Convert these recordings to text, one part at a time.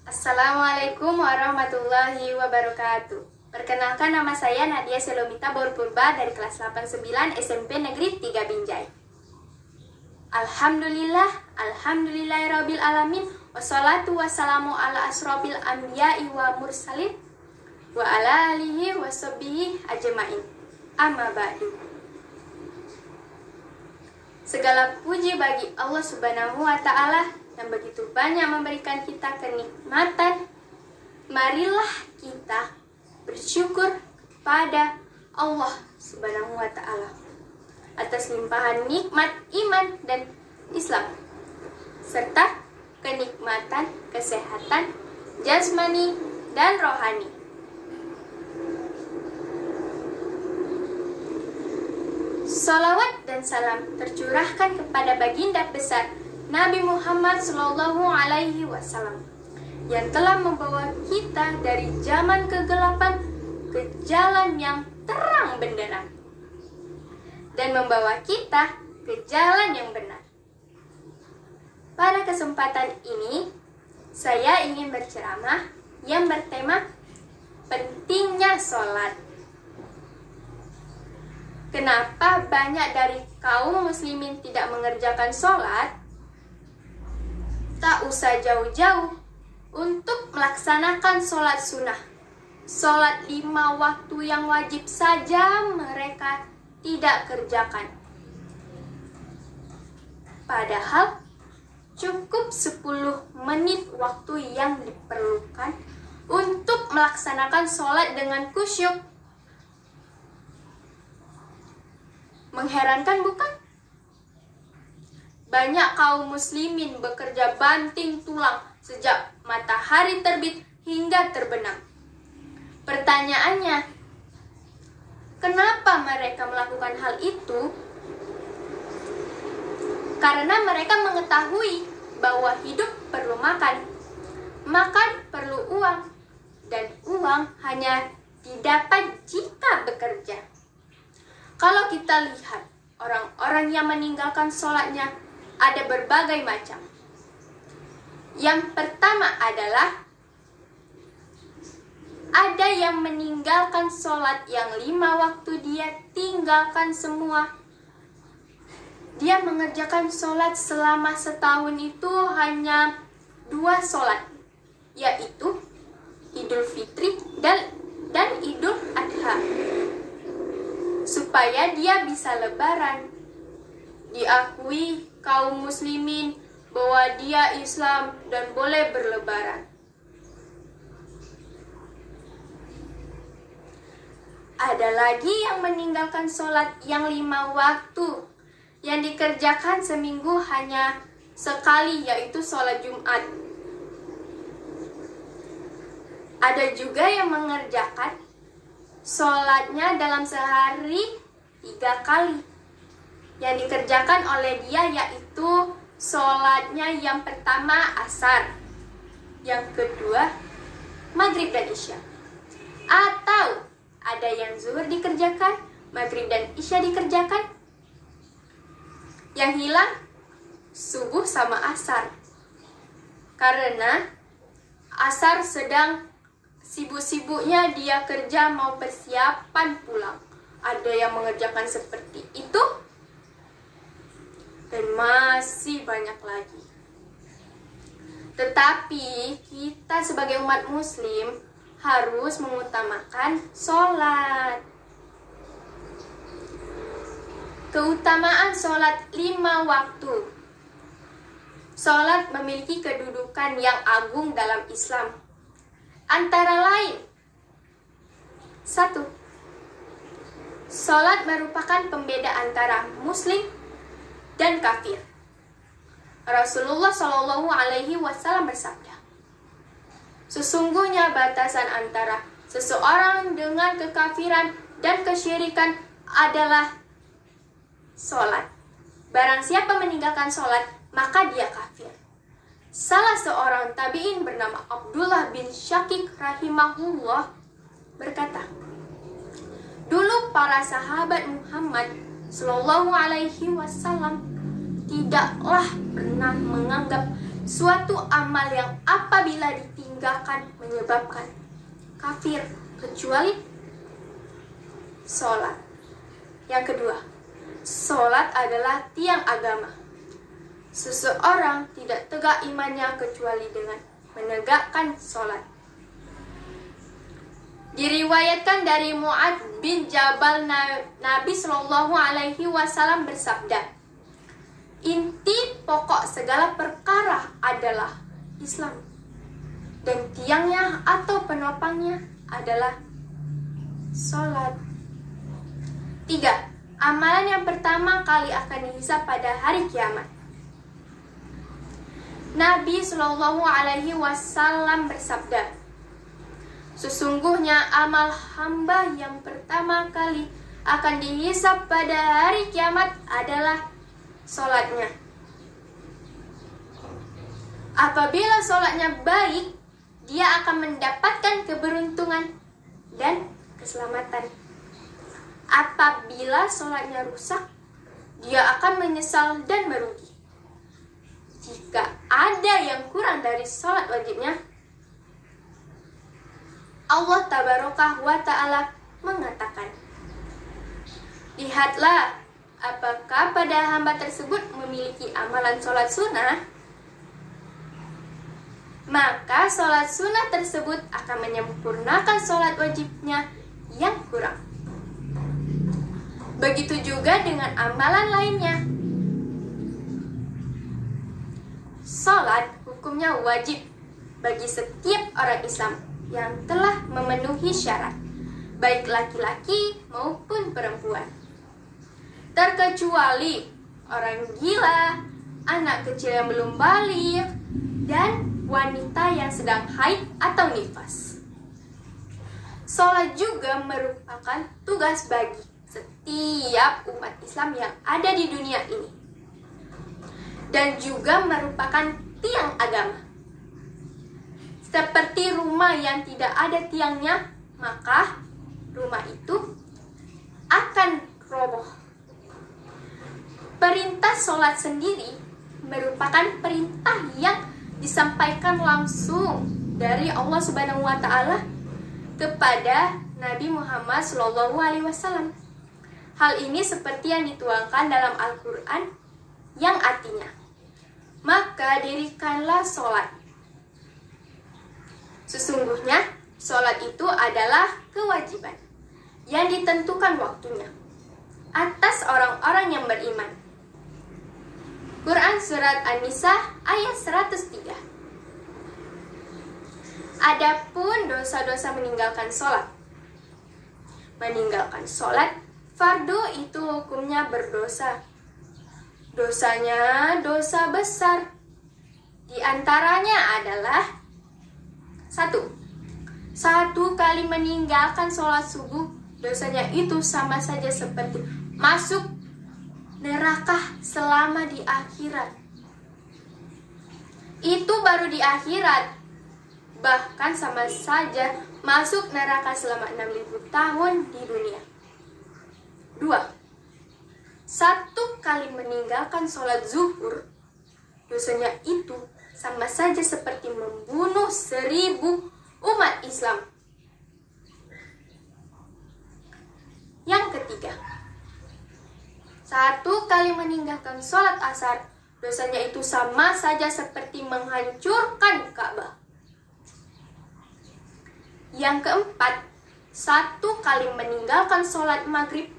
Assalamualaikum warahmatullahi wabarakatuh. Perkenalkan, nama saya Nadia Selomita Borpurba dari kelas 89 SMP Negeri 3 Binjai. Alhamdulillahirabbil alamin, wassalatu wassalamu ala asrofil anbiya'i wa mursalin wa ala alihi wa sahbihi ajmain. Amma ba'du. Segala puji bagi Allah Subhanahu wa ta'ala yang begitu banyak memberikan kita kenikmatan. Marilah kita bersyukur pada Allah Subhanahu wa ta'ala atas limpahan nikmat iman dan Islam serta kenikmatan kesehatan jasmani dan rohani. Salawat dan salam tercurahkan kepada baginda besar Nabi Muhammad Sallallahu Alaihi Wasallam yang telah membawa kita dari zaman kegelapan ke jalan yang terang benderang dan membawa kita ke jalan yang benar. Pada kesempatan ini, saya ingin berceramah yang bertema pentingnya sholat. Kenapa banyak dari kaum muslimin tidak mengerjakan sholat? Tak usah jauh-jauh untuk melaksanakan sholat sunnah. Sholat 5 waktu yang wajib saja mereka tidak kerjakan. Padahal cukup 10 menit waktu yang diperlukan untuk melaksanakan sholat dengan khusyuk. Mengherankan bukan? Banyak kaum muslimin bekerja banting tulang sejak matahari terbit hingga terbenam. Pertanyaannya, kenapa mereka melakukan hal itu? Karena mereka mengetahui bahwa hidup perlu makan, makan perlu uang, dan uang hanya didapat jika bekerja. Kalau kita lihat orang-orang yang meninggalkan sholatnya, ada berbagai macam. Yang pertama adalah ada yang meninggalkan sholat yang 5 waktu, dia tinggalkan semua. Dia mengerjakan sholat selama setahun itu hanya 2 sholat, yaitu Idul Fitri dan Idul Adha, supaya dia bisa lebaran. Diakui kaum muslimin bahwa dia Islam dan boleh berlebaran. Ada lagi yang meninggalkan sholat yang 5 waktu yang dikerjakan seminggu hanya sekali, yaitu sholat Jumat. Ada juga yang mengerjakan sholatnya dalam sehari 3 kali. Yang dikerjakan oleh dia yaitu sholatnya yang pertama asar, yang kedua maghrib dan isya. Atau ada yang zuhur dikerjakan, maghrib dan isya dikerjakan. Yang hilang subuh sama asar, karena asar sedang sibuk-sibuknya dia kerja mau persiapan pulang. Ada yang mengerjakan seperti itu, dan masih banyak lagi. Tetapi kita sebagai umat muslim harus mengutamakan sholat. Keutamaan sholat 5 waktu. Sholat memiliki kedudukan yang agung dalam Islam. Antara lain, 1. Sholat merupakan pembeda antara muslim dan kafir. Rasulullah Shallallahu Alaihi Wasallam bersabda, sesungguhnya batasan antara seseorang dengan kekafiran dan kesyirikan adalah sholat. Barang siapa meninggalkan sholat, maka dia kafir. Salah seorang tabi'in bernama Abdullah bin Syakik rahimahullah berkata, dulu para sahabat Muhammad Sallallahu Alaihi Wasallam tidaklah pernah menganggap suatu amal yang apabila ditinggalkan meninggalkan menyebabkan kafir kecuali sholat. Yang kedua, sholat adalah tiang agama. Seseorang tidak tegak imannya kecuali dengan menegakkan sholat. Diriwayatkan dari Mu'adz bin Jabal, Nabi Shallallahu Alaihi Wasallam bersabda, inti pokok segala perkara adalah Islam, dan tiangnya atau penopangnya adalah sholat. 3. Amalan yang pertama kali akan dihisab pada hari kiamat. Nabi Shallallahu Alaihi Wasallam bersabda, sesungguhnya amal hamba yang pertama kali akan dihisab pada hari kiamat adalah sholatnya. Apabila sholatnya baik, dia akan mendapatkan keberuntungan dan keselamatan. Apabila sholatnya rusak, dia akan menyesal dan merugi. Jika ada yang kurang dari sholat wajibnya, Allah Tabaraka wa Ta'ala mengatakan, lihatlah apakah pada hamba tersebut memiliki amalan sholat sunnah, maka sholat sunnah tersebut akan menyempurnakan sholat wajibnya yang kurang. Begitu juga dengan amalan lainnya. Sholat hukumnya wajib bagi setiap orang Islam yang telah memenuhi syarat, baik laki-laki maupun perempuan, terkecuali orang gila, anak kecil yang belum baligh, dan wanita yang sedang haid atau nifas. Sholat juga merupakan tugas bagi setiap umat Islam yang ada di dunia ini, dan juga merupakan tiang agama. Seperti rumah yang tidak ada tiangnya, maka rumah itu akan roboh. Perintah sholat sendiri merupakan perintah yang disampaikan langsung dari Allah Subhanahu wa Ta'ala kepada Nabi Muhammad SAW. Hal ini seperti yang dituangkan dalam Al-Quran yang artinya, maka dirikanlah sholat. Sesungguhnya sholat itu adalah kewajiban yang ditentukan waktunya atas orang-orang yang beriman. Quran Surat An-Nisa ayat 103. Adapun dosa-dosa meninggalkan sholat. Meninggalkan sholat fardu itu hukumnya berdosa. Dosanya dosa besar. Di antaranya adalah 1. Satu kali meninggalkan sholat subuh, dosanya itu sama saja seperti masuk neraka selama di akhirat. Itu baru di akhirat. Bahkan sama saja masuk neraka selama 6.000 tahun di dunia. 2. Satu kali meninggalkan sholat zuhur, dosanya itu sama saja seperti membunuh 1.000 umat Islam. Yang ketiga, satu kali meninggalkan sholat asar, dosanya itu sama saja seperti menghancurkan Ka'bah. Yang keempat, satu kali meninggalkan sholat maghrib,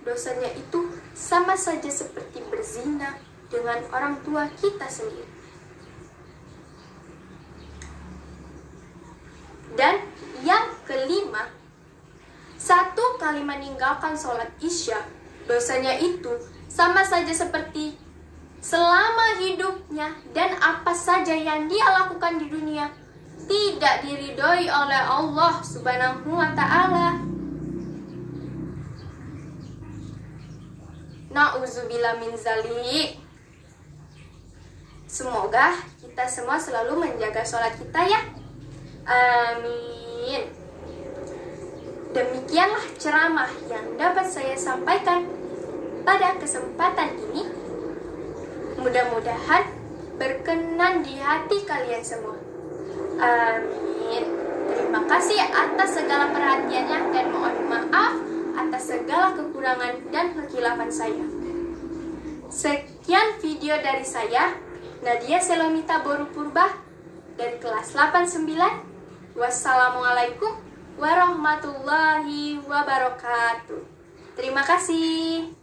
dosanya itu sama saja seperti berzina dengan orang tua kita sendiri. Dan yang kelima, satu kali meninggalkan sholat isya, dosanya itu sama saja seperti selama hidupnya dan apa saja yang dia lakukan di dunia tidak diridhoi oleh Allah Subhanahu wa Ta'ala. Na'udzubillah min zalik. Semoga kita semua selalu menjaga sholat kita ya. Amin. Demikianlah ceramah yang dapat saya sampaikan pada kesempatan ini. Mudah-mudahan berkenan di hati kalian semua. Amin. kasih atas segala perhatiannya dan mohon maaf atas segala kekurangan dan kekhilafan saya. Sekian video dari saya, Nadia Selomita Boru Purba dari kelas 89. Wassalamualaikum warahmatullahi wabarakatuh. Terima kasih.